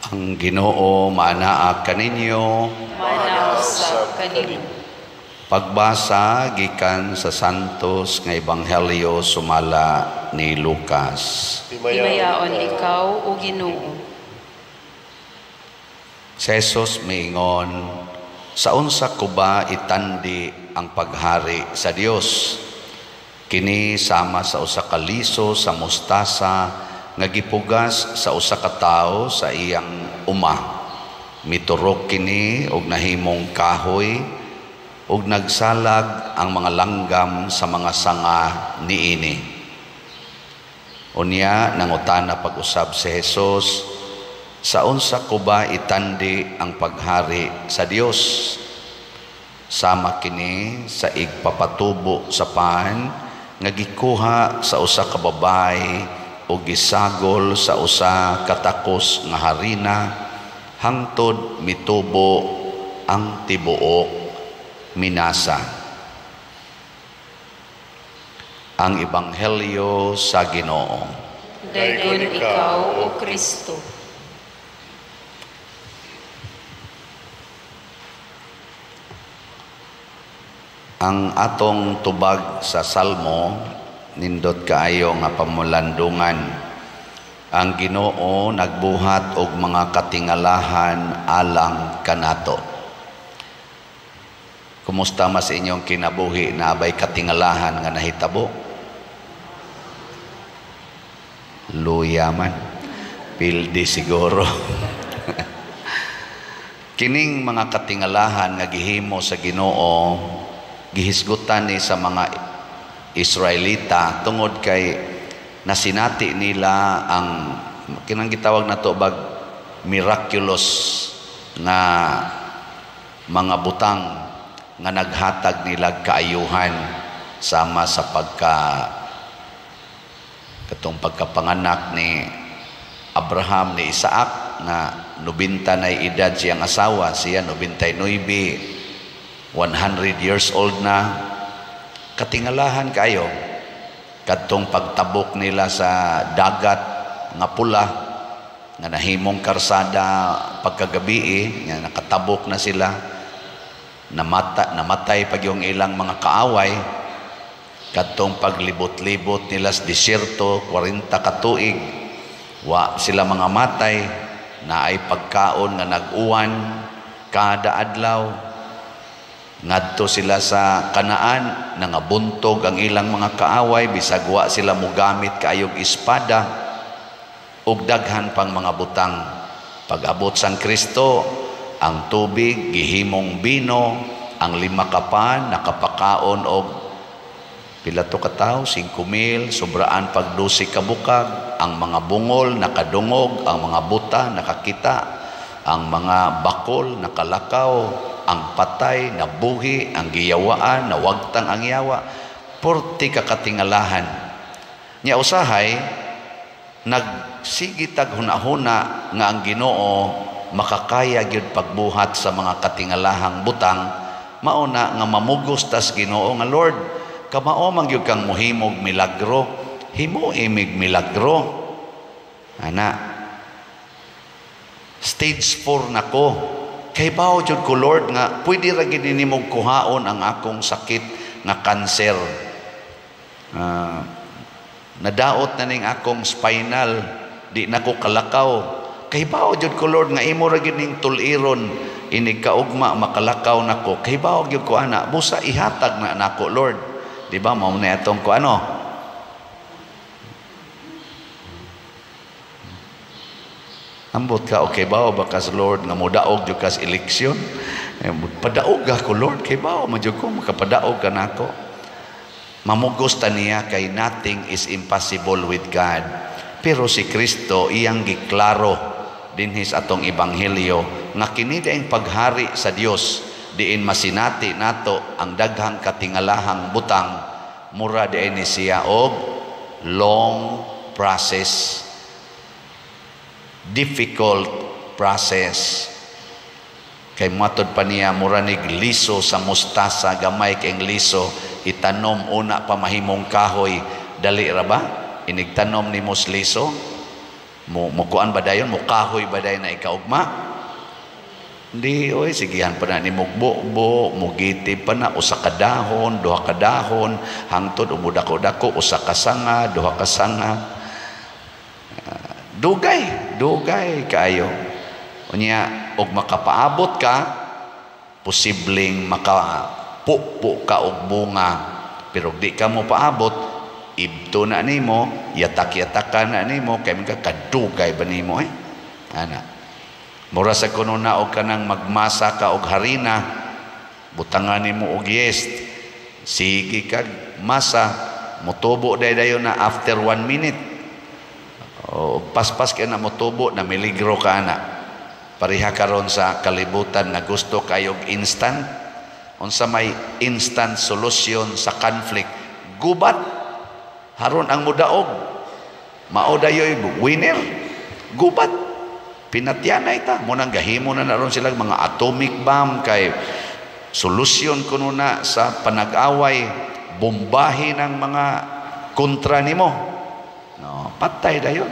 Ang Ginoo maanaa kaninyo. Manausap kanimo. Pagbasa gikan sa Santos nga Ebanghelyo sumala ni Lucas. Himayaon ikaw o Ginoo. Si Jesus miingon, sa unsa ko ba itandi ang paghari sa Dios? Kini sama sa usa ka liso sa mustasa nga gipugas sa usa ka tawo sa iyang uma. Miturok kini og nahimong kahoy ug nagsalag ang mga langgam sa mga sanga niini. Unya nangutana pag-usab si Jesus, sa unsa ko ba itandi ang paghari sa Dios? Sama kini sa igpapatubo sa pan nga gikuha sa usa ka babay o gisagol sa usa katakos nga harina hangtod mitubo ang tibuok minasa. Ang Ebanghelyo sa Ginoo. Dayon ikaw o Kristo. Ang atong tubag sa Salmo nindot kaayo nga pamulandungan. Ang Ginoo nagbuhat og mga katingalahan alang kanato. Kumusta mas inyong kinabuhi na abay katingalahan nga nahitabo? Luyaman. Pildi siguro. Kining mga katingalahan nga gihimo sa Ginoo gihisgutan ni sa mga Israelita tungod kay nasinati nila ang kinang gitawag na to bag miraculous na mga butang nga naghatag nila kaayuhan sama sa katong pagkapanganak ni Abraham ni Isaac na 90 na edad siyang asawa, siya 99, 100 years old na. Katingalahan kayo kadtong pagtabok nila sa dagat nga pula nga nahimong karsada pagkagabi nga nakatabok na sila, namatay pag yung ilang mga kaaway kadtong paglibot-libot nila sa disyerto 40 ka tuig, wa sila mga matay, na ay pagkaon nga nag-uwan kada adlaw. Ngadto sila sa Kanaan, nangabuntog ang ilang mga kaaway, bisag wa sila mogamit kaayog espada ug daghan pang mga butang. Pag-abot sang Kristo, ang tubig gihimong bino, ang 5 kapan nakapakaon og pila to ka tawo, 5,000, sobraan pag 12 ka bukag, ang mga bungol nakadungog, ang mga buta nakakita, ang mga bakol nakalakaw, ang patay nabuhi, ang giyawaan nawagtang ang yawa. 40 ka katingalahan. Nya usahay nagsigitag hunahuna nga ang Ginoo makakaya gyud pagbuhat sa mga katingalahang butang, mauna nga mamugos tas Ginoo nga Lord, kamao man gyud kang mohimog milagro, himo imig milagro. Ana, stage 4 nako. Kay bao jud ko Lord nga pwede ra gid nimong kuhaon ang akong sakit nga kanser. Nadaot na ning akong spinal, di na ko kalakaw. Kay bao jud ko Lord nga imo ra gid ning tuliron inig kaugma makalakaw nako. Kay bao gyud ko ana, busa ihatag na nako Lord. Di ba mao na atong ko ano? Ambot ka, okay ba? Bakas Lord, nga mudaog yung kas eleksyon. Padaog ako Lord, kay ba? Madyo ko, makapadaog ka na ako. Mamugos ta niya kay nothing is impossible with God. Pero si Kristo, iyang giklaro dinhis atong Ebanghelyo, nga kini daing paghari sa Dios, diin masinati nato ang daghang katingalahang butang, mura diin ni siya og long process, difficult process. Kay matod pa niya muranig liso sa mustasa, gamay kayong liso, itanom una pa mahimong kahoy, dali ra ba? Inigtanom ni mos liso, Mukuan ba dayon, mukahoy ba dayon na ikaugma? Hindi, oy, sigihan pa na ni mugbo-bo, mugiti pa na, usa ka dahon, duha ka dahon, hangtod, umudako-dako, usa ka sanga, duha ka sanga. Dugay kaayo. Unya, og makapaabot ka, posibleng makapupo ka og bunga, pero di ka mo paabot, ibto na nimo, yatak-yatakan na nimo, kay mga kadugay ba nimo ana. Mura sa kuno na og kanang magmasa ka og harina, butangan nimo og yeast, sige kag masa, mutubo dayon na after 1 minute. O paspas ka na mutubo na miligro ka na. Pariha karon sa kalibutan na gusto kayog instant. Unsa may instant solution sa conflict, gubat haron ang mudaog. Mao dayoy winner, gubat. Pinatyanay ta mo nang gahimo na naron sila mga atomic bomb kay solusyon kuno na sa panag-away, bombahin ng mga kontra nimo. No, patay dayon.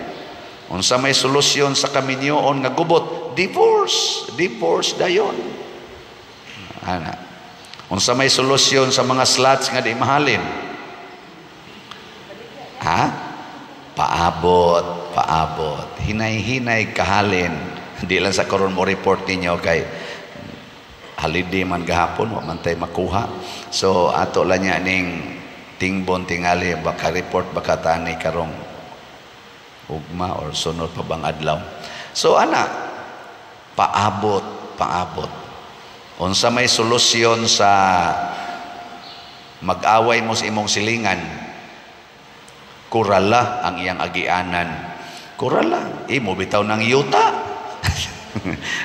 Unsa may solusyon sa kaminyoon nga gubot, divorce dayon. Ana. Unsa may solusyon sa mga sluts nga di mahalin? Paabot. Hinay-hinay kahalin. Hindi lang sa karon mo report ninyo kay holiday man gahapon, wa man tay makuha. So ato lang niya ning tingbon tingali baka report baka tani karong ugma or sunod pa bang adlaw. So ana, paabot. Unsa may solusyon sa mag-away mo sa imong silingan? Kurala ang iyang agianan. Kurala, mo bitaw ng yuta.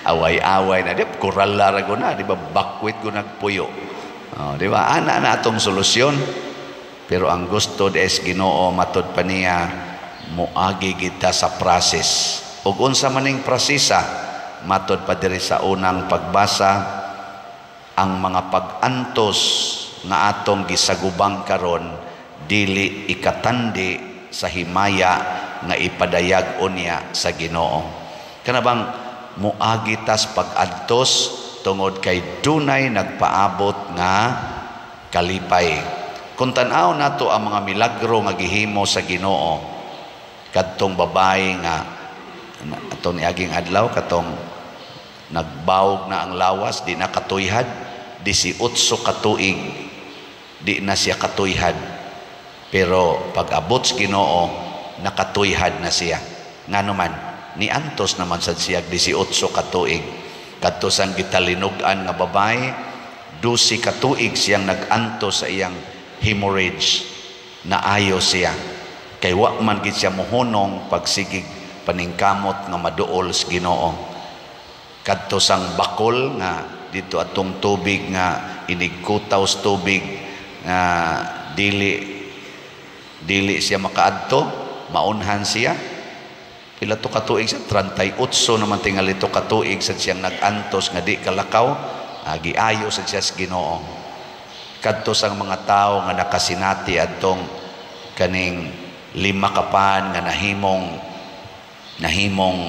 Away-away na, di ba? Kurala rago na, di ba? Bakwit ko nagpuyo. Di ba? Ana na atong solusyon. Pero ang gusto des Ginoo matod pa niya, muagi kita sa process. Ug unsa maning prosesa, matod pa diri sa unang pagbasa, ang mga pag-antos nga atong gisagubang karon dili ikatandi sa himaya nga ipadayag unya sa Ginoo. Kana bang muagitas pag-adtos tungod kay dunay nagpaabot nga kalipay. Kung tan-aw nato ang mga milagro nga gihimo sa Ginoo, kadtong babae nga atong niaging adlaw katong nagbawog na ang lawas, di na katuyhad, 18 katuig di na siya katuyhad. Pero pag-abot sa Ginoo, nakatuyhad na siya. Ngano man, niantos naman sad siya 18 katuig. Kadto sang gitalinugan nga babae, 12 katuig siyang nagantos sa iyang hemorrhage. Naayo siya. Kay wa man gid siya mohunong pagsigig paningkamot nga maduol sa Ginoo. Kadto sang bakol nga dito atong tubig nga inigkutaw sa tubig nga dili siya makaadto, maunhan siya. Pila to katuig siya, 38 naman tingali to katuig sa siyang nagantos nga di kalakaw, giayo sa siya sa Ginoo. Kadto sang mga tao nga nakasinati adtong kaning 5 kapan nga nahimong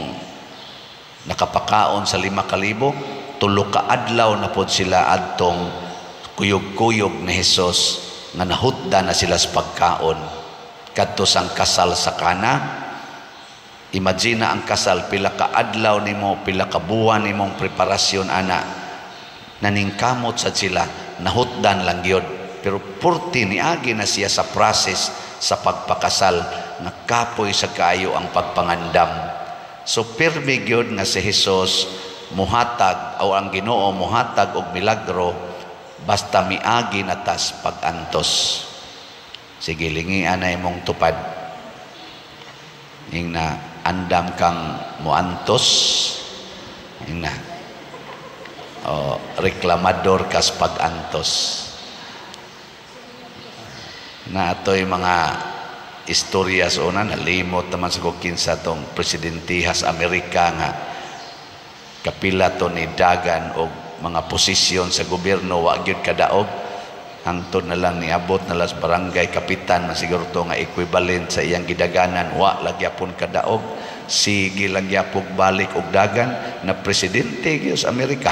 nakapakaon sa 5,000, 3 ka adlaw na pod sila adtong kuyog-kuyog ni Hesus nga nahutda na sila sa pagkaon. Kadto sang kasal sa Kana, imagine ang kasal, pila ka adlaw nimo, pila ka buwan nimong preparasyon ana, naningkamot sa sila, nahutdan lang yun. Pero purti niagi na siya sa process sa pagpakasal, nakapoy sa kayo ang pagpangandam. So pirmi gyud nga si Hesus muhatag o ang Ginoo muhatag og milagro basta miagi na tas pag-antos. Sige, lingian na imong tupad. Yung na andam kang muantos. Yung na reklamador kas pag-antos. Na ito'y mga istorya sa una, nalimot naman sa kukinsa tong presidentihas Amerika nga kapila to ni dagan o mga posisyon sa gobyerno wa gyud kadaog. Hangtod na lang niabot na las barangay kapitan na siguro to nga equivalent sa iyang gidaganan wa lagyapon kadaog sige lang yapog balik og dagan na presidente gyud sa Amerika.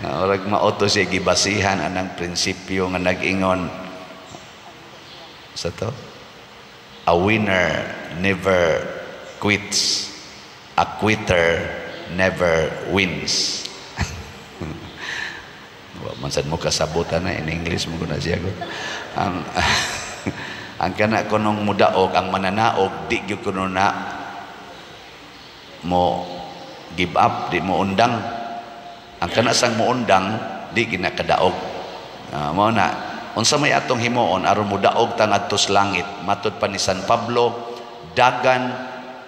Orag maoto siya gibasihan anang prinsipyo nga nag-ingon sa to, a winner never quits, a quitter never wins. Mansad mo kasabutan na in English mo na siya ko. Ang kana kunong mudaog, ang mananaog, di gyud kuno na mo give up, di mo undang. Ang kana sang mo undang, di ginakadaog. Mao na, unsa may atong himuon aron mudaog tang adto sa langit. Matud pa ni San Pablo, dagan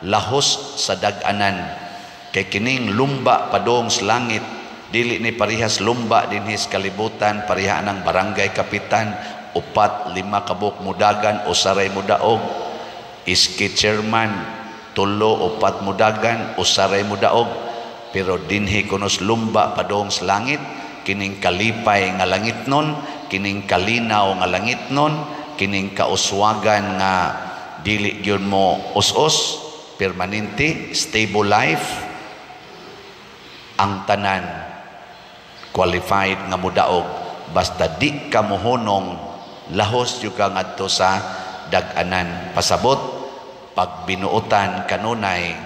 lahos sa dag-anan. Kay kining lumba padong sa langit, dili ni parihas lumba dinhis kalibutan, pariha ng barangay kapitan, 4-5 kabuk mudagan o saray mudaog, iski chairman 3-4 mudagan o saray mudaog. Pero dinhi kunos lumba padong sa langit, kining kalipay nga langit nun, kining kalinaw nga langit nun, kining kauswagan nga dili gyud mo us-us, permanente, stable life, ang tanan qualified nga mudaog. Basta di ka mohunong, lahos yung ka ngadto sa dag-anan. Pasabot, pag binuotan kanunay,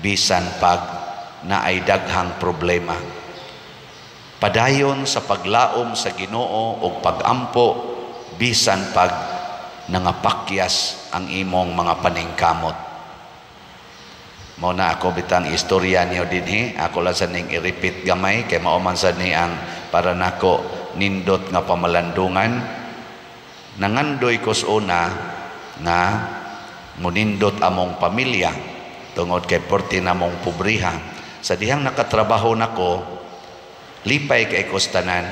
bisan pag na ay daghang problema. Padayon sa paglaom sa Ginoo o pag-ampo, bisan pag nangapakyas ang imong mga paningkamot. Mao na ako bitang istorya niyo dinhi, ako lang sa ning i-repeat gamay kay mao man sad ni ang para nako nindot nga pamalandungan. Nangandoy ko sa una nga munindot among pamilya tungod kay porti namong pobriha. Sa dihang nakatrabaho nako, lipay kay kostanan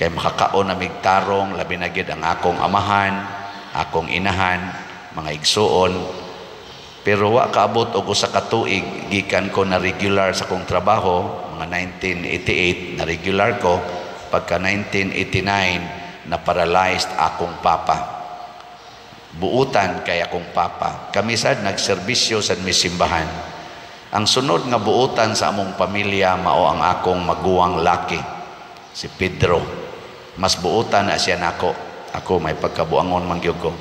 kay makakaon na migtarong labi na gid ang akong amahan, akong inahan, mga igsuon. Pero wa kaabot og usa ka tuig gikan ko na regular sa akong trabaho, mga 1988 na regular ko, pagka 1989 na paralyzed akong papa. Buutan kay akong papa. Kami sad nagserbisyo sa misimbahan. Ang sunod nga buutan sa among pamilya mao ang akong maguwang laki, si Pedro. Mas buutan na siya nako. Ako may pagkabuangon man gyud ko.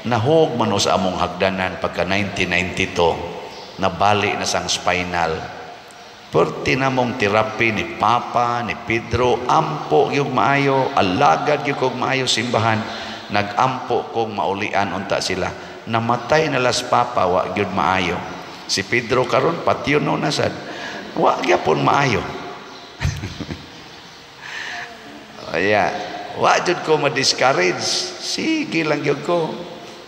Nahog man sa among hagdanan pagka 1992, nabali na sang spinal. Perti namong terapi ni Papa, ni Pedro, ampo gyud maayo, alagad gyud kog maayo simbahan, nagampo kong maulian unta sila. Namatay na las Papa, wa gyud maayo. Si Pedro karon patyon no nasad, wa gyapon maayo. Aya, wa jud ko ma-discourage, sige lang gyud ko.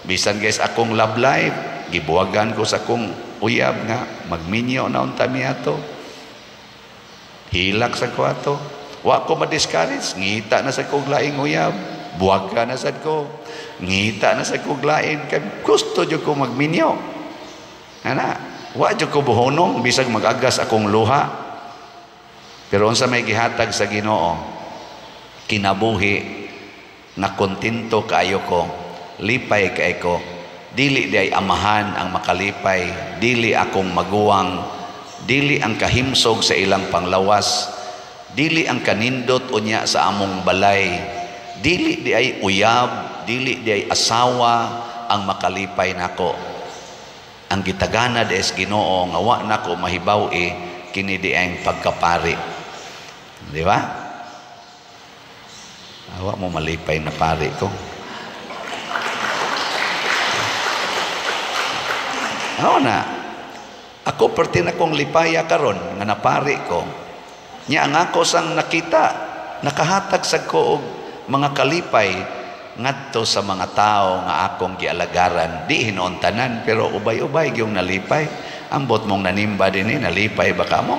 Bisan guys akong love life, gibuwagan ko sa akong uyab nga magminyo na unta mi ato. Hilak sa ko ato. Wa ko ma-discourage, ngita na sa kong laing uyab, buwaga na sad ko. Ngita na sa kong lain, kay gusto jud ko magminyo. Ana, wa jud ko buhonong bisag magagas akong luha. Pero unsa may gihatag sa Ginoo, kinabuhi na kontento kaayo ko, lipay kay ko, dili di ay amahan ang makalipay, dili akong maguwang, dili ang kahimsog sa ilang panglawas, dili ang kanindot unya sa among balay, dili di ay uyab, dili di ay asawa ang makalipay nako. Ang gitagana des Ginoo nga wa nako mahibaw kini di ang pagkapari. Di ba? Awa mo malipay na pari ko. Awa na. Ako perti na kong lipaya karon nga napari ko. Nya ang ako sang nakita, nakahatag sa ko og mga kalipay ngadto sa mga tao nga akong gialagaran. Di hinuon tanan pero ubay-ubay gyung nalipay. Ambot mong nanimba dinhi nalipay baka mo.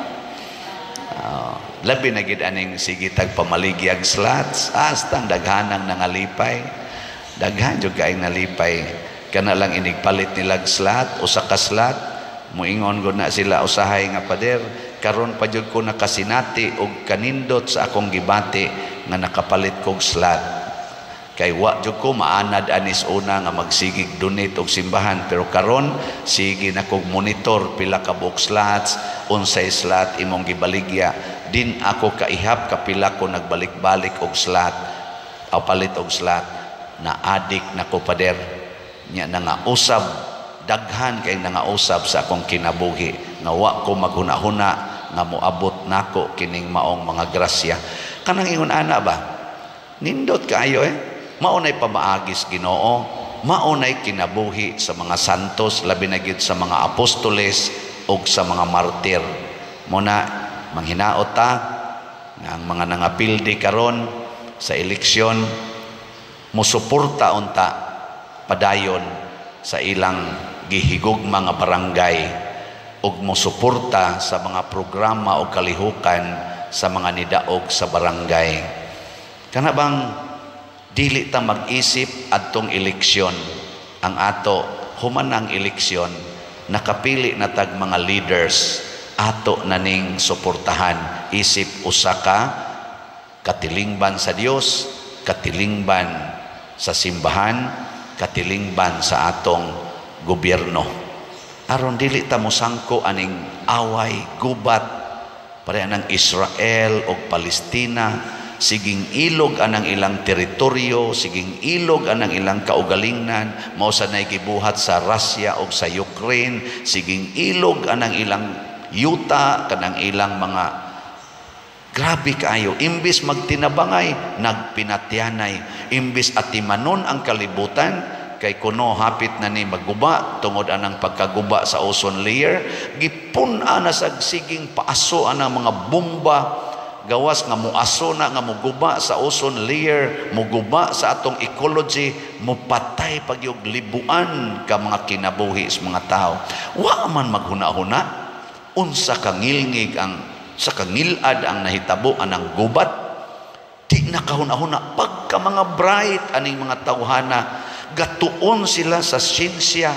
Labi na gid aning sige tag pamaligyag slots, astang daghanang nangalipay. Daghan jud kay nalipay. Kana lang inigpalit nilag slot, usa ka slot, muingon gud na sila usahay nga pader, karon pa jud ko nakasinati og kanindot sa akong gibati nga nakapalit kog slot. Kay wa jud ko maanad anis una nga magsigig donate og simbahan, pero karon sige na kog monitor pila ka book slots, unsay slot imong gibaligya, din ako kaihap kapila ko nagbalik-balik og slot o palit og slot, na adik na ko pader nya nga usab daghan kay nga usab sa akong kinabuhi nga wa ko maghuna-huna nga moabot nako kining maong mga grasya. Kanang ingon ana ba, nindot kaayo maunay pamaagis Ginoo, maunay kinabuhi sa mga santos, labi na gyud sa mga apostoles ug sa mga martir. Muna manghinaot ta nga ang mga nangapildi karon sa eleksyon musuporta unta padayon sa ilang gihigugma nga barangay ug musuporta sa mga programa o kalihukan sa mga nidaog sa barangay. Kana bang dili ta mag-isip adtong eleksyon, ang ato human ang eleksyon, nakapili na tag mga leaders, ato naning suportahan, isip usa ka katilingban sa Dios, katilingban sa simbahan, katilingban sa atong gobyerno. Aron dili ta mosangko aning away, gubat, pareha ng Israel o Palestina, siging ilog anang ilang teritoryo, siging ilog anang ilang kaugalingnan, mao sa nay gibuhat sa Russia o sa Ukraine, siging ilog anang ilang yuta, kanang ilang mga grabe kayo, imbis magtinabangay, nagpinatyanay, imbis atimanon ang kalibutan, kay kuno hapit na ni maguba tungod anang pagkaguba sa ozone layer, gipun-a na sa siging paaso anang mga bomba, gawas nga muaso na nga muguba sa ozone layer, muguba sa atong ecology, mupatay pagyog libuan ka mga kinabuhi sa mga tao. Wa man maghuna-huna, unsa kangilngig ang sa kangilad ang nahitabo anang gubat, di nakahuna-huna pagka mga bright aning mga tawhana, gatuon sila sa siyensya,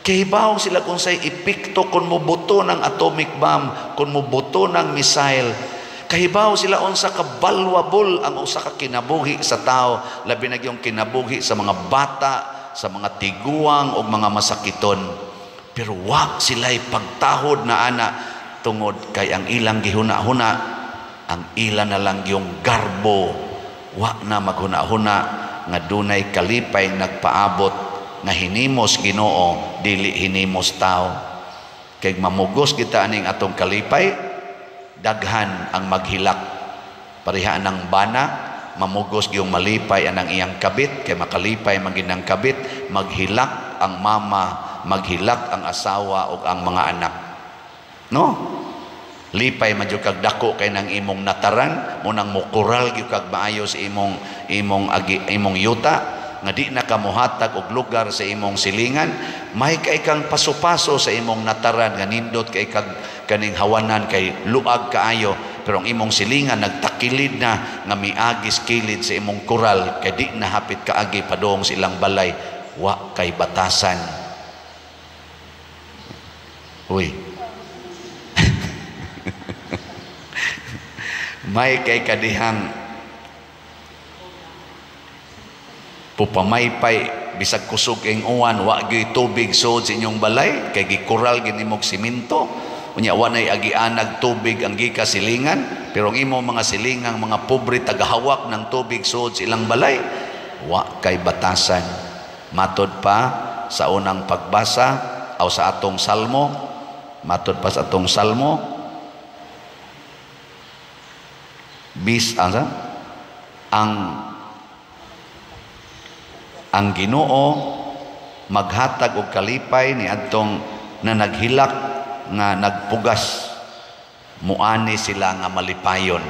kahibaw sila kung say epekto kung mubuto ng atomic bomb, kung mubuto ng missile, kahibaw sila unsa ka valuable ang usa ka kinabuhi sa tao, labi na yung kinabuhi sa mga bata, sa mga tiguang o mga masakiton. Pero wa sila'y pagtahod na ana, tungod kay ang ilang gihuna-huna, ang ilan na lang yung garbo, wa na maghuna-huna nga dunay kalipay nagpaabot nga hinimos Ginoo dili hinimos tao. Kay mamugos kita aning atong kalipay, daghan ang maghilak. Pareha ng bana, mamugos yung malipay anang iyang kabit, kay makalipay maginang kabit, maghilak ang mama, maghilak ang asawa o ang mga anak. No? Lipay man jud kag dako kay nang imong nataran, munang mukural gyud kag maayo sa imong yuta, nga di na kamuhatag og lugar sa imong silingan, may kay kang paso-paso sa imong nataran nga nindot kay kag kaning hawanan kay luag kaayo, pero ang imong silingan nagtakilid na nga miagis kilid sa imong kural kay di na hapit kaagi padong sa ilang balay, wa kay batasan. Uy. May kay kadihang pupamaypay bisag kusog ing uwan, wa gyud tubig sud sa inyong balay kay gikural gid nimog simento, unya wa nay agianag tubig ang gika silingan, pero ang imo mga silingang mga pobre tagahawak ng tubig sud sa ilang balay, wa kay batasan. Matod pa sa unang pagbasa o sa atong salmo, matod pa sa atong salmo, ang Ginoo maghatag og kalipay ni adtong na naghilak nga nagpugas, muani sila nga malipayon,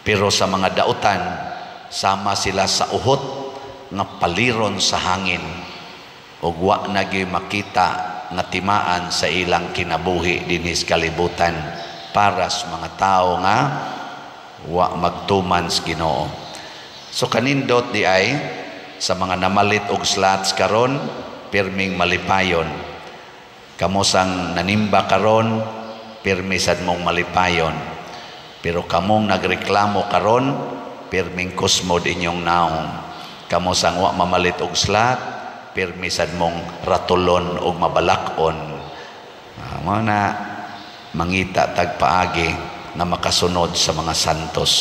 pero sa mga dautan sama sila sa uhot nga paliron sa hangin, ug wa na gyud makita nga timaan sa ilang kinabuhi dinis kalibutan para sa mga tao nga wa magtuman sa Ginoo. So kanindot di ay sa mga namalit og slots karon, pirming malipayon. Kamo sang nanimba karon, pirmi sad mong malipayon. Pero kamong nagreklamo karon, pirming kusmod inyong naong. kamo sang wa mamalit og slat, pirmisad mong ratulon og mabalakon. Mao na mangita tagpaagi nga makasunod sa mga santos.